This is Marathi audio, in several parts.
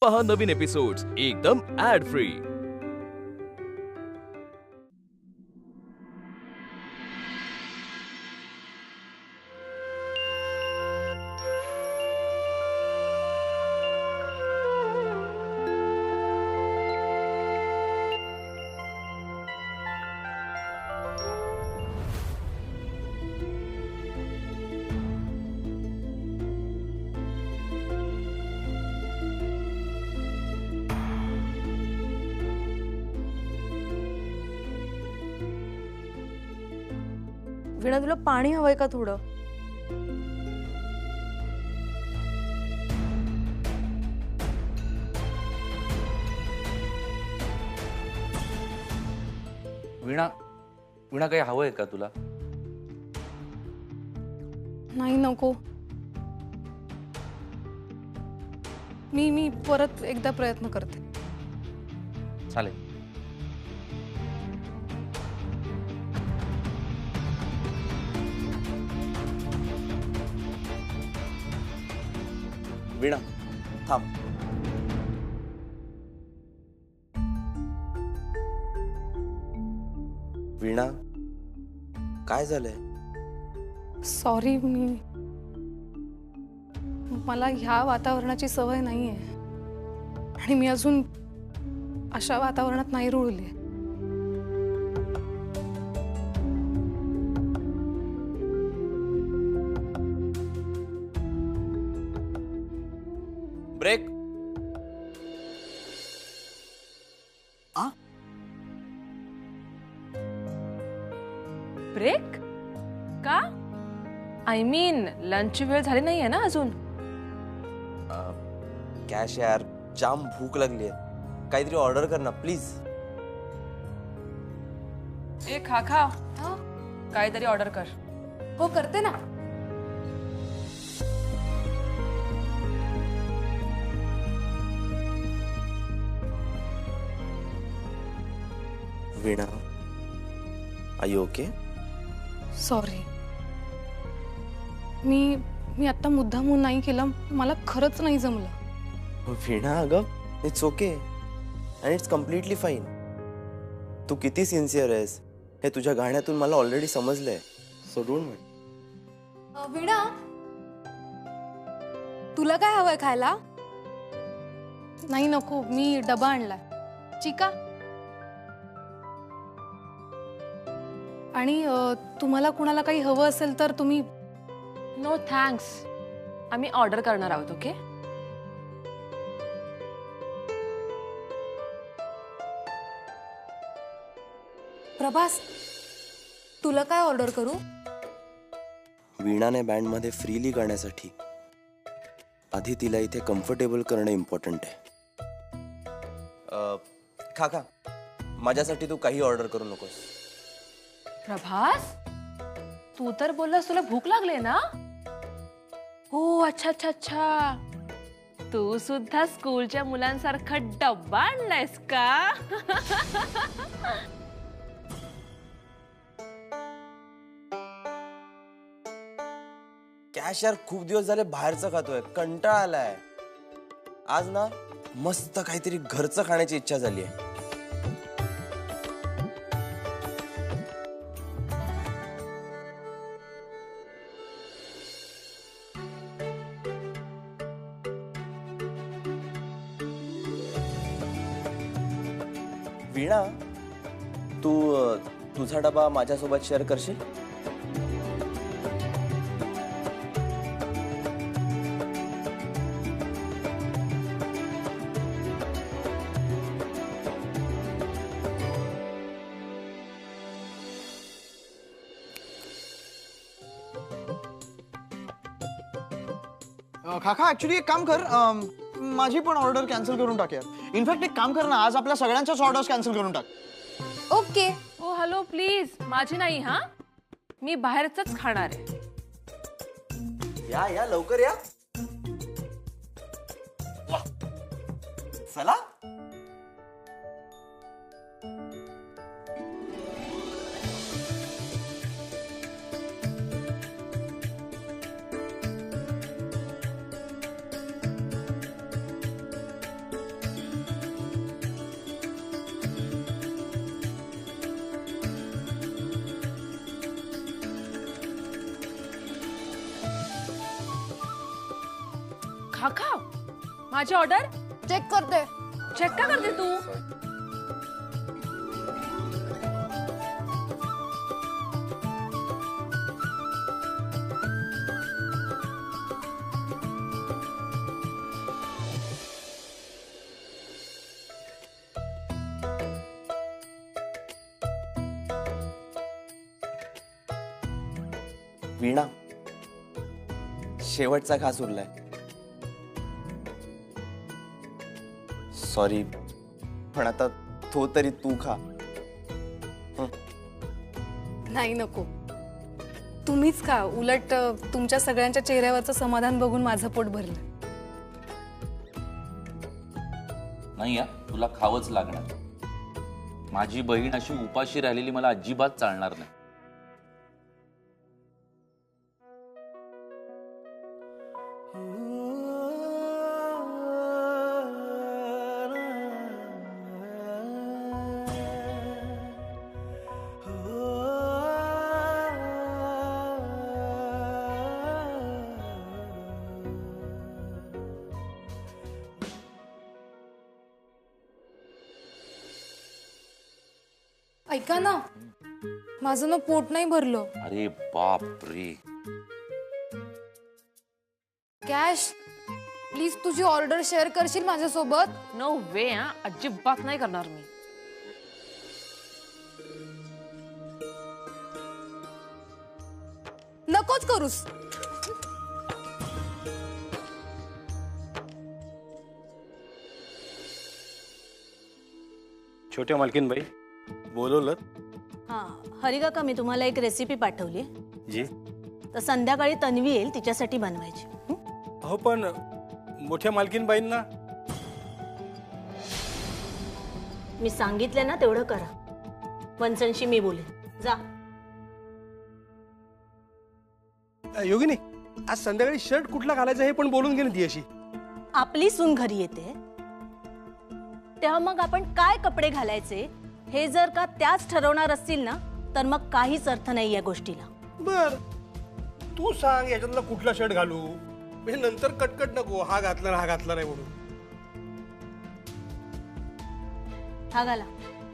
पहा नवीन एपिसोड्स एकदम ऍड फ्री। वीणा, तुला पाणी हवंय का थोडं? वीणा वीणा काही हवंय का तुला? नाही, नको. मी परत एकदा प्रयत्न करते. चालेल. वीणा थांब. वीणा, काय झालंय? सॉरी, मला ह्या वातावरणाची सवय नाहीये आणि मी अजून अशा वातावरणात नाही रुळले. ब्रेक. ब्रेक का? आय मीन लंच वेळ झाली नाहीये ना अजून? कॅश यार, जाम भूक लागली आहे. काहीतरी ऑर्डर कर ना प्लीज. ए खा काहीतरी ऑर्डर कर. हो, करते ना. वीणा, आर यू ओके? सॉरी, मी आता मुद्दामून नाही केलं. मला खरंच नाही जमलं. वीणा, अगं it's okay and it's completely fine. तू किती सिन्सिअर आहेस हे तुझ्या गाण्यातून मला ऑलरेडी समजलंय. So don't mind. वीणा, तुला काय हवंय खायला? नाही, नको. मी डबा आणलाय. चिका. आणि तुम्हाला कुणाला काही हवं असेल तर तुम्ही. नो थँक्स, आम्ही ऑर्डर करणार आहोत. ओके. प्रभास, तुला काय ऑर्डर करू? वीणाने बँडमध्ये फ्रीली गाण्यासाठी आधी तिला इथे कम्फर्टेबल करणं इम्पॉर्टंट आहे. खा माझ्यासाठी तू काही ऑर्डर करू नकोस. प्रभास, तू तर बोललास तुला भूक लागले ना? हो, अच्छा. तू सुद्धा स्कूलच्या मुलांसारखा डब्बा आणलायस का? कॅश यार, खूप दिवस झाले बाहेरचं खातोय, कंटाळा आलाय. आज ना मस्त काहीतरी घरचं खाण्याची इच्छा झाली आहे. वीणा, तू तुझा डबा माझ्यासोबत शेअर करशील? काका, ऍक्च्युली एक काम कर, माझी पण ऑर्डर कॅन्सल करून टाक यार. इनफॅक्ट एक काम कर ना, आज आपल्या सगळ्यांच्याच ऑर्डर्स कॅन्सल करून टाक. ओके. ओ हॅलो, प्लीज माझी नाही हा. मी बाहेरच खाणार आहे. या लवकर या. चला. काका माझी ऑर्डर चेक करते. चेक का करते तू? वीणा, शेवटचा घास उरलाय. सॉरी, पण आता तो तरी तू खा. नाही नको, तुम्हीच खा. उलट तुमच्या सगळ्यांच्या चेहऱ्यावरचं समाधान बघून माझं पोट भरलं. नाही या तुला खावंच लागणार. माझी बहीण अशी उपाशी राहिलेली मला अजिबात चालणार नाही. ऐका ना, माझं ना पोट नाही भरलं. अरे बाप रे. कॅश, प्लीज तुझी ऑर्डर शेअर करशील माझ्यासोबत? नो वे. अजिबात नाही करणार मी. नकोच करूस. छोट्या मालकीनबाई बोलवलं? हां, हरिकाका मी तुम्हाला एक रेसिपी पाठवली. जी. तर संध्याकाळी तन्वी येईल, तिच्यासाठी बनवायची. हो, पण मोठ्या मालकीनबाईंना मी सांगितलं ना तेवढं करा. वंचनशी मी बोलेन. जा. योगिनी, आज संध्याकाळी शर्ट कुठला घालायचा हे पण बोलून घे ना ती अशी. आपली सून घरी येते तेव्हा मग आपण काय कपडे घालायचे हे जर का त्याच ठरवणार असतील ना, तर मग काहीच अर्थ नाही या गोष्टीला. बर, तू सांग याच्यातला कुठला शर्ट घालू, म्हणजे नंतर कटकट नको हा घातला हा घातला नाही म्हणून. हा घाला.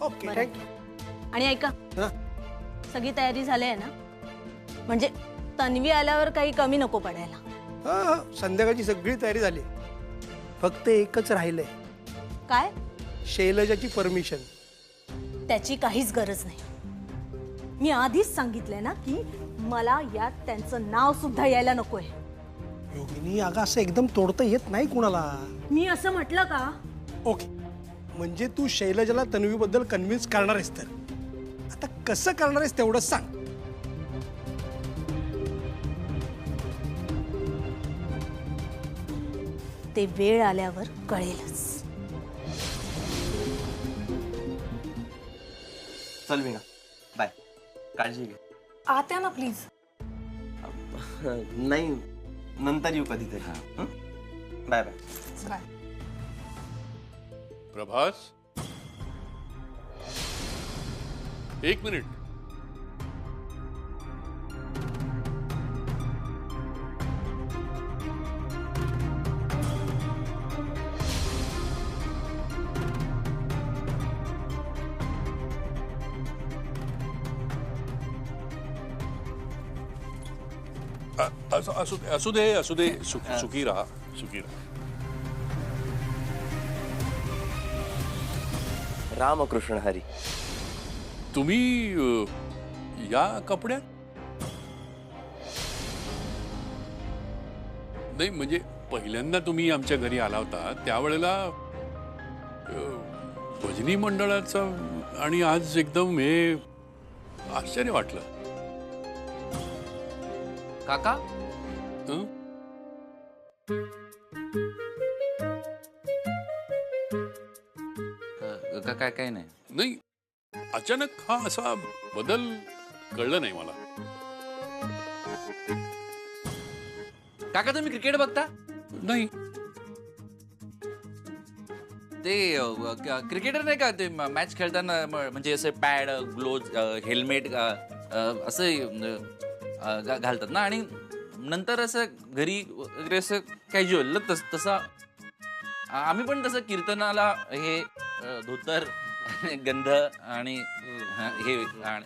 ओके, बरं. थँक्यू. आणि ऐका, हा? सगळी तयारी झाली आहे ना? म्हणजे तन्वी आल्यावर काही कमी नको पडायला. हा, संध्याकाळची सगळी तयारी झाली. फक्त एकच राहिलंय, काय? शैलजाची परमिशन. त्याची काहीच गरज नाही. मी आधीच सांगितलंय ना की मला यात त्यांचं नाव सुद्धा यायला नकोय. योगिनी, अगं असं एकदम तोडता येत नाही कुणाला. मी असं म्हटलं का? ओके, म्हणजे तू शैलजाला तन्वीबद्दल कन्व्हिन्स करणार आहेस, तर आता कसं करणार आहेस तेवढं सांग. ते वेळ आल्यावर कळेलच. चल वीणा, बाय. काळजी घे. आत या ना प्लीज. नाही, नंतर येऊ कधीतरी. Bye bye. बाय. प्रभास, एक मिनिट. असू दे. सुखी राहा. रामकृष्ण हरी. तुम्ही या कपड्यात? नाही, म्हणजे पहिल्यांदा तुम्ही आमच्या घरी आला होता त्यावेळेला भजनी मंडळाचं, आणि आज एकदम हे आश्चर्य वाटलं. काका, हं? काय काय नाही. नाही, अचानक हा असा बदल कळलं नाही मला. काका तुम्ही क्रिकेट बघता? नाही. ते क्रिकेटर नाही का, ते मॅच खेळताना म्हणजे असे पॅड, ग्लोव्ज, हेल्मेट असं घालतात ना. आणि नंतर असं घरी वगैरे असं कॅज्युअल तसं आम्ही पण तसं कीर्तनाला हे धोतर गंध आणि हे आणि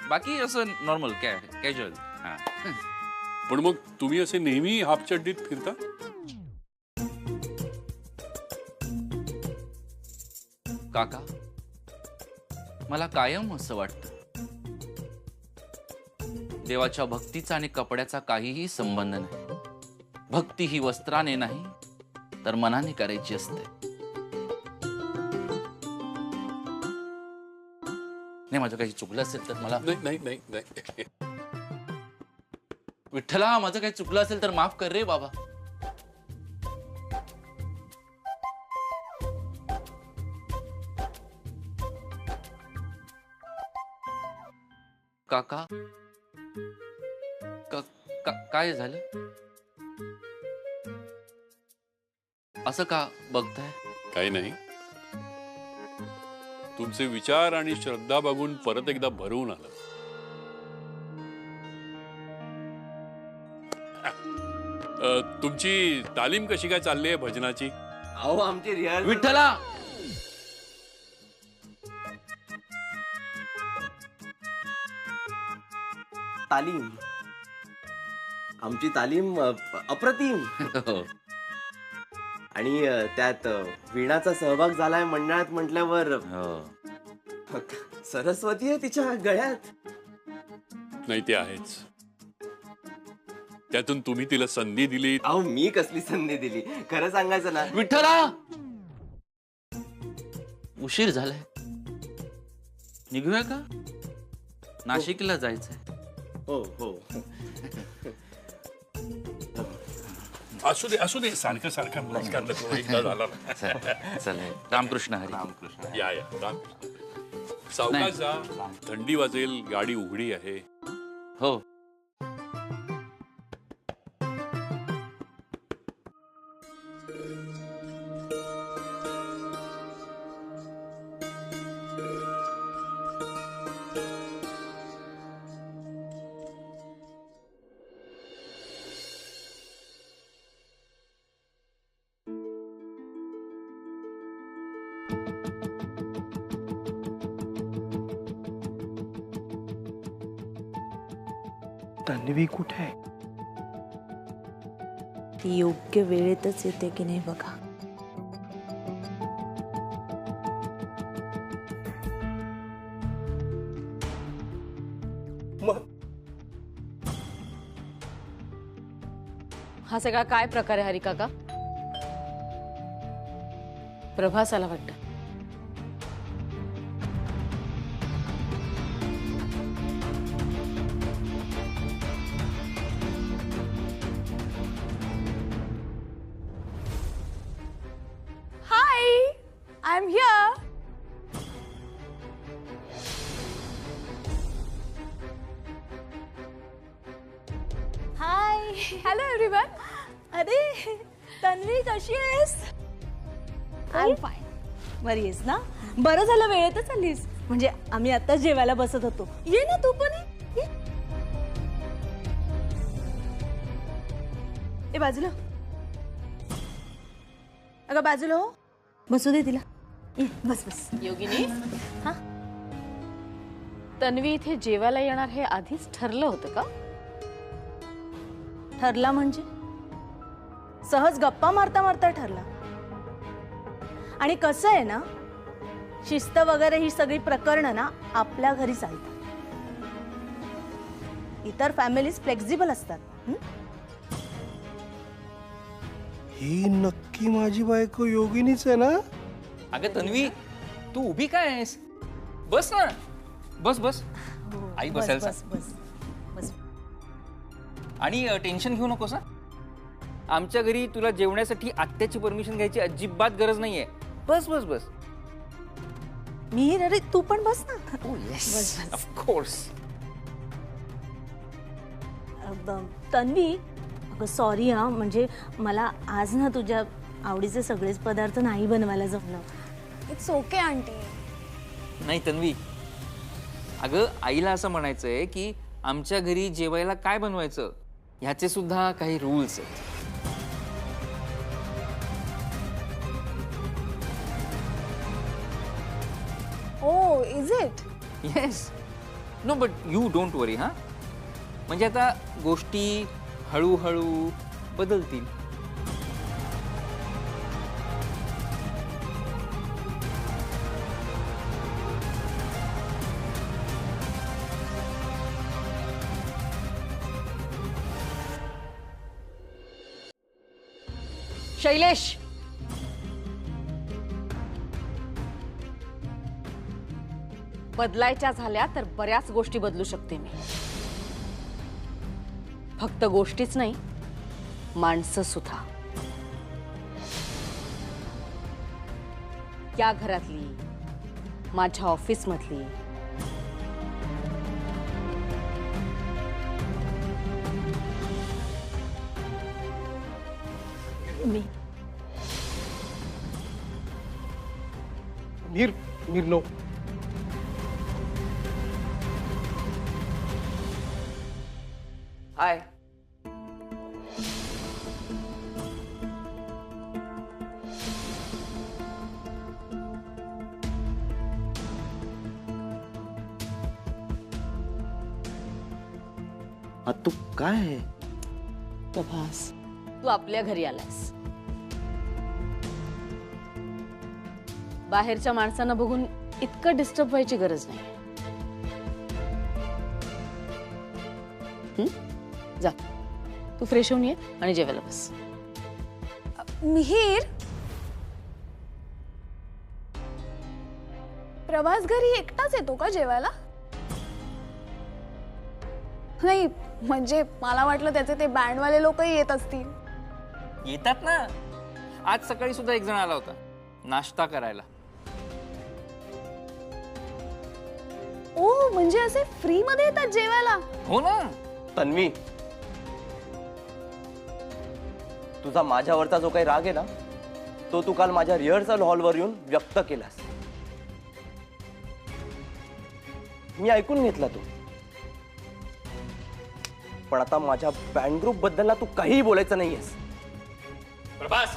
बाकी असं नॉर्मल कॅज्युअल. हा. पण मग तुम्ही असे नेहमी हाफ चड्डीत फिरता? काका, मला कायम असं वाटतं देवाच्या भक्तीचा आणि कपड्याचा काहीही संबंध नाही. भक्ती ही वस्त्राने नाही तर मनाने करायची असते. नाही, माझं काही चुकलं असेल तर मला नाही नाही नाही नाही. विठ्ठला, माझं काही चुकलं असेल तर माफ कर रे बाबा. काका, काय झालं? असं का बघताय? काही नाही. तुमचे विचार आणि श्रद्धा बघून परत एकदा भरवून आलं. तुमची तालीम कशी काय चालली आहे भजनाची? अहो, आमची रिहर्सल. विठ्ठला, तालीम, आमची तालीम अप्रतिम. आणि त्यात वीणाचा सहभाग झालाय मंडळात म्हटल्यावर सरस्वती आहे तिच्या गळ्यात. नाही, ते आहेच. त्यातून तुम्ही तिला संधी दिली. अहो, मी कसली संधी दिली? खरं सांगायचं ना, विठ्ठला, उशीर झालाय. निघूया का? नाशिकला जायचंय. हो हो. असू दे सारखं सारखं नमस्कार नको, एकदा झाला ना. चला, रामकृष्ण हरी. रामकृष्ण. या रामकृष्ण. सावकाश जा, थंडी वाजेल, गाडी उघडी आहे. हो. तन्वी कुठे आहे? ती योग्य वेळेतच येते की नाही बघा. हा सगळा काय प्रकार आहे हरी काका? प्रभासाला वाटतं. I'm here. High. Hello everyone. अरे तन्वी, कशी आहेस? I'm fine. बरी आहेस ना? बरं झालं वेळेतच आलीस. म्हणजे आम्ही आता जेवायला बसत होतो. ये ना तू पण ये. ए बाजूला. अगं बाजूला हो. बसू दे तिला. बस बस. योगिनी, हा, तन्वी इथे जेवायला येणार हे आधीच ठरलं होतं का? ठरला म्हणजे सहज गप्पा मारता मारता ठरला. आणि कसं आहे ना, शिस्त वगैरे ही सगळी प्रकरणं ना आपल्या घरी चालतात. इतर फॅमिलीज फ्लेक्झिबल असतात. ही नक्की माझी बायको योगिनीच आहे ना? अगं तन्वी, तू उभी काय आहेस? बस ना, बस बस. आई बसायला बस बस बस. आणि टेन्शन घेऊ नकोस. आमच्या घरी तुला जेवण्यासाठी आत्याची परमिशन घ्यायची अजिबात गरज नाहीये. बस बस बस. मी अरे तू पण बस ना. बस ऑफ कोर्स. तन्वी, अगं सॉरी हा, म्हणजे मला आज ना तुझ्या आवडीचे सगळेच पदार्थ नाही बनवायला जमलं. It's okay, aunty. नाही तन्वी, अगं आईला असं म्हणायचंय की आमच्या घरी जेवायला काय बनवायचं ह्याचे सुद्धा काही रूल्स आहेत. Oh is it? Yes. No but you don't worry. हा म्हणजे आता गोष्टी हळूहळू बदलतील. शैलेश, बदलायच्या झाल्या तर बऱ्याच गोष्टी बदलू शकते मी. फक्त गोष्टीच नाही, माणसं सुद्धा. या घरातली, माझ्या ऑफिस मधली, मी. मीर नो. हाय. तू काय आहे? प्रभास, तू आपल्या घरी आलास. बाहेरच्या माणसांना बघून इतकं डिस्टर्ब व्हायची गरज नाही. जा, तू फ्रेश होऊन ये आणि जेवायला बस. मिहीर, प्रभास घरी एकटाच येतो का जेवायला? नाही म्हणजे मला वाटलं त्याचे ते बँडवाले लोकही येत असतील. येतात ना. आज सकाळी सुद्धा एक जण आला होता नाश्ता करायला. ओ म्हणजे असे फ्री मध्ये येतात जेवायला? हो ना. तन्वी, तुझा माझ्यावरचा जो काही राग आहे ना, तो तू काल माझ्या रिहर्सल हॉलवर येऊन व्यक्त केलास. मी ऐकून घेतला तो. पण आता माझ्या बँड ग्रुप बद्दल ना तू काहीही बोलायचं नाहीयेस. प्रभास,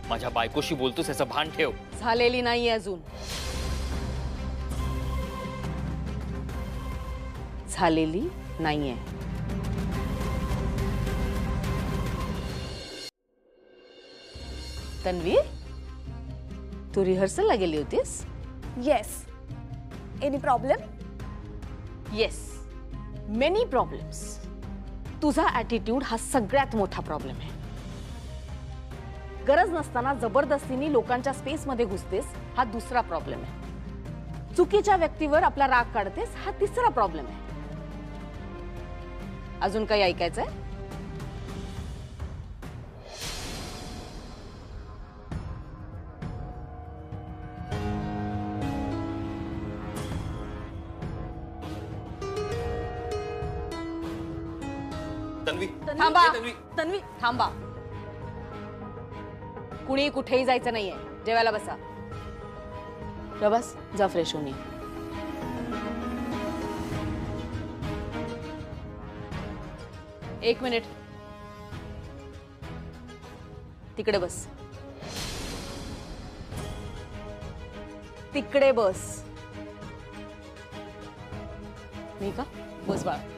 माझ्या बायकोशी बोलतोस याचं भान ठेव. झालेली नाहीये अजून. झालेली नाहीये. तन्वी, तू रिहर्सलला गेली होतीस? Yes. Any problem? Yes, many problems. तुझा ॲटिट्यूड हा सगळ्यात मोठा प्रॉब्लेम आहे. गरज नसताना जबरदस्तीने लोकांच्या स्पेसमध्ये घुसतेस, हा दुसरा प्रॉब्लेम आहे. चुकीच्या व्यक्तीवर आपला राग काढतेस, हा तिसरा प्रॉब्लेम आहे. अजून काही ऐकायचंय? तन्वी, थांबा. तन्वी. तन्वी, थांबा. कुणी कुठेही जायचं नाहीये. जेवायला बसा. प्रभास, जा फ्रेश होऊन ये. एक मिनिट. तिकडे बस. तिकडे बस. मी का? बस बाळा.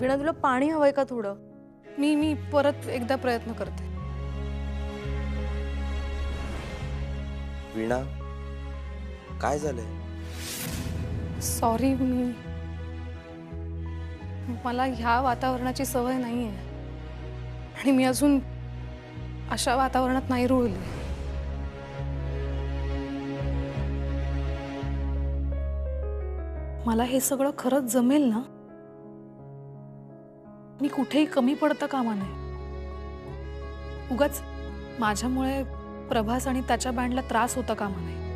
वीणा, तुला पाणी हवंय का थोडं? मी परत एकदा प्रयत्न करते. वीणा, काय झालंय? सॉरी. मला ह्या वातावरणाची सवय नाही आहे आणि मी अजून अशा वातावरणात नाही रुळले. मला हे सगळं खरंच जमेल ना? मी कुठेही कमी पडता कामा नये. उगाच माझ्यामुळे प्रभास आणि त्याच्या बँडला त्रास होता कामा नये.